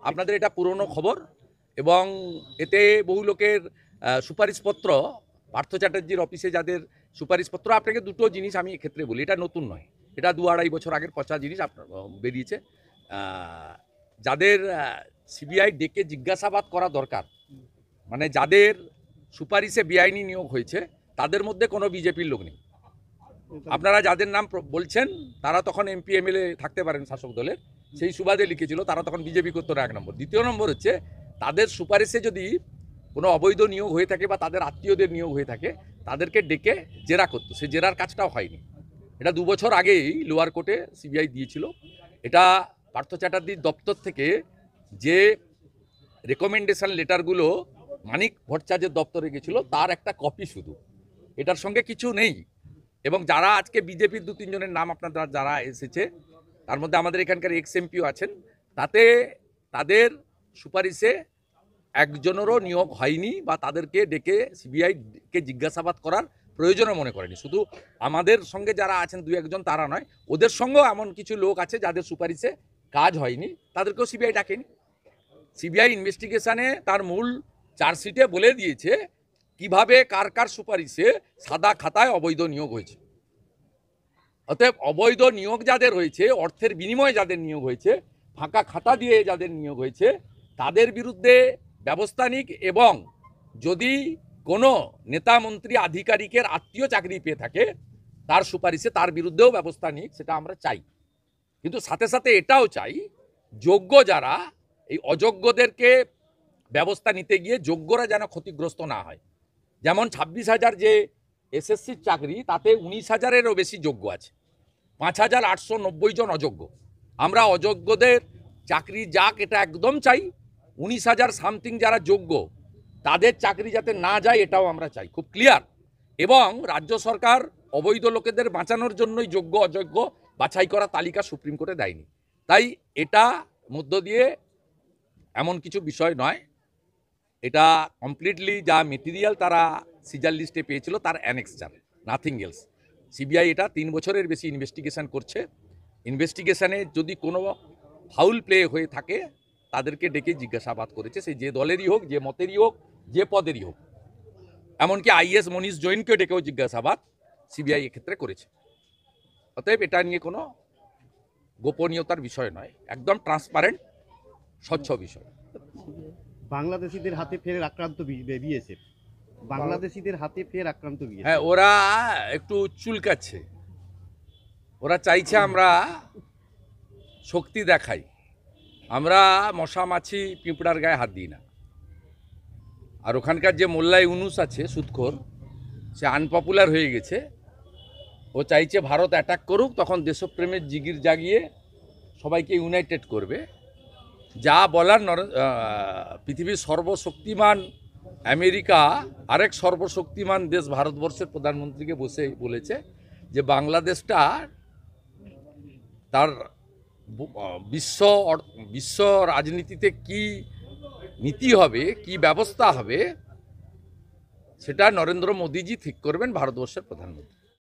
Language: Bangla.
আপনাদের এটা পুরনো খবর এবং এতে বহু লোকের সুপারিশপত্র পার্থ চ্যাটার্জির অফিসে যাদের সুপারিশপত্র, আপনাকে দুটো জিনিস আমি এক্ষেত্রে বলি, এটা নতুন নয়, এটা 2-2.5 বছর আগের পচা জিনিস আপনার বেরিয়েছে। যাদের সিবিআই ডেকে জিজ্ঞাসাবাদ করা দরকার, মানে যাদের সুপারিশে বেআইনি নিয়োগ হয়েছে তাদের মধ্যে কোনো বিজেপির লোক নেই। আপনারা যাদের নাম বলছেন তারা তখন এমপি এমএলএ থাকতে পারেন শাসক দলের, সেই সুবাদে লিখেছিল, তারা তখন বিজেপি করতো না, 1 নম্বর। দ্বিতীয় নম্বর হচ্ছে তাদের সুপারিশে যদি কোনো অবৈধ নিয়োগ হয়ে থাকে বা তাদের আত্মীয়দের নিয়োগ হয়ে থাকে তাদেরকে ডেকে জেরা করতো, সে জেরার কাজটাও হয়নি। এটা 2 বছর আগেই লোয়ার কোর্টে সিবিআই দিয়েছিল। এটা পার্থ চ্যাটার্জির দপ্তর থেকে যে রেকমেন্ডেশন লেটারগুলো মানিক ভট্টাচার্যের দপ্তরে গেছিলো তার একটা কপি শুধু, এটার সঙ্গে কিছু নেই। এবং যারা আজকে বিজেপির 2-3 জনের নাম আপনারা যারা এসেছে, তার মধ্যে আমাদের এখানকার এক্স এমপিও আছেন, তাতে তাদের সুপারিশে একজনেরও নিয়োগ হয়নি বা তাদেরকে ডেকে সিবিআইকে জিজ্ঞাসাবাদ করার প্রয়োজনও মনে করেনি। শুধু আমাদের সঙ্গে যারা আছেন 2-1 জন তারা নয়, ওদের সঙ্গেও এমন কিছু লোক আছে যাদের সুপারিশে কাজ হয়নি, তাদেরকেও সিবিআই ডাকেনি। সিবিআই ইনভেস্টিগেশনে তার মূল চার্জশিটে বলে দিয়েছে কিভাবে কার কার সুপারিশে সাদা খাতায় অবৈধ নিয়োগ হয়েছে। অতএব অবৈধ নিয়োগ যাদের হয়েছে, অর্থের বিনিময়ে যাদের নিয়োগ হয়েছে, ফাঁকা খাতা দিয়ে যাদের নিয়োগ হয়েছে, তাদের বিরুদ্ধে ব্যবস্থা নিক এবং যদি কোনো নেতা মন্ত্রী আধিকারিকের আত্মীয় চাকরি পেয়ে থাকে তার সুপারিশে তার বিরুদ্ধেও ব্যবস্থা নিক, সেটা আমরা চাই। কিন্তু সাথে সাথে এটাও চাই যোগ্য যারা, এই অযোগ্যদেরকে ব্যবস্থা নিতে গিয়ে যোগ্যরা যেন ক্ষতিগ্রস্ত না হয়। যেমন 26,000 যে এসএসসির চাকরি, তাতে 19,000-এরও বেশি যোগ্য আছে, 5,890 জন অযোগ্য। আমরা অযোগ্যদের চাকরি যাক এটা একদম চাই, 19,000 সামথিং যারা যোগ্য তাদের চাকরি যাতে না যায় এটাও আমরা চাই, খুব ক্লিয়ার। এবং রাজ্য সরকার অবৈধ লোকেদের বাঁচানোর জন্যই যোগ্য অযোগ্য বাছাই করা তালিকা সুপ্রিম কোর্টে দেয়নি। তাই এটা মধ্য দিয়ে এমন কিছু বিষয় নয়, এটা কমপ্লিটলি যা মেটেরিয়াল তারা সিজার লিস্টে পেয়েছিল তার অ্যানেক্সচার, নাথিং এলস। সিবিআই এটা 3 বছরের বেশি ইনভেস্টিগেশন করছে। ইনভেস্টিগেশনে যদি কোনো ফাউল প্লে হয়ে থাকে তাদেরকে ডেকে জিজ্ঞাসাবাদ করেছে, সে যে দলেরই হোক, যে মতেরই হোক, যে পদেরই হোক। এমনকি আইএস মনীষ জৈনকেও ডেকেও জিজ্ঞাসাবাদ সিবিআই এক্ষেত্রে করেছে। অতএব এটা নিয়ে কোনো গোপনীয়তার বিষয় নয়, একদম ট্রান্সপারেন্ট স্বচ্ছ বিষয়। বাংলাদেশিদের হাতে ফের আক্রান্ত বিএসএফ, বাংলাদেশিদের হাতে ফের আক্রান্ত বিএসএফ। হ্যাঁ, ওরা একটু চুলকাচ্ছে, ওরা চাইছে আমরা শক্তি দেখাই। আমরা মশা মাছি পিঁপড়ার গায়ে হাত দিই না। আর ওখানকার যে মোল্লা ইউনুস আছে সুদখোর, সে আনপপুলার হয়ে গেছে। ও চাইছে ভারত অ্যাটাক করুক, তখন দেশপ্রেমের জিগির জাগিয়ে সবাইকে ইউনাইটেড করবে। যা বলার পৃথিবীর সর্বশক্তিমান আমেরিকা আরেক সর্বশক্তিমান দেশ ভারতবর্ষের প্রধানমন্ত্রীকে বসে বলেছে যে বাংলাদেশটা তার বিশ্ব রাজনীতিতে কি নীতি হবে, কি ব্যবস্থা হবে, সেটা নরেন্দ্র মোদীজি ঠিক করবেন, ভারতবর্ষের প্রধানমন্ত্রী।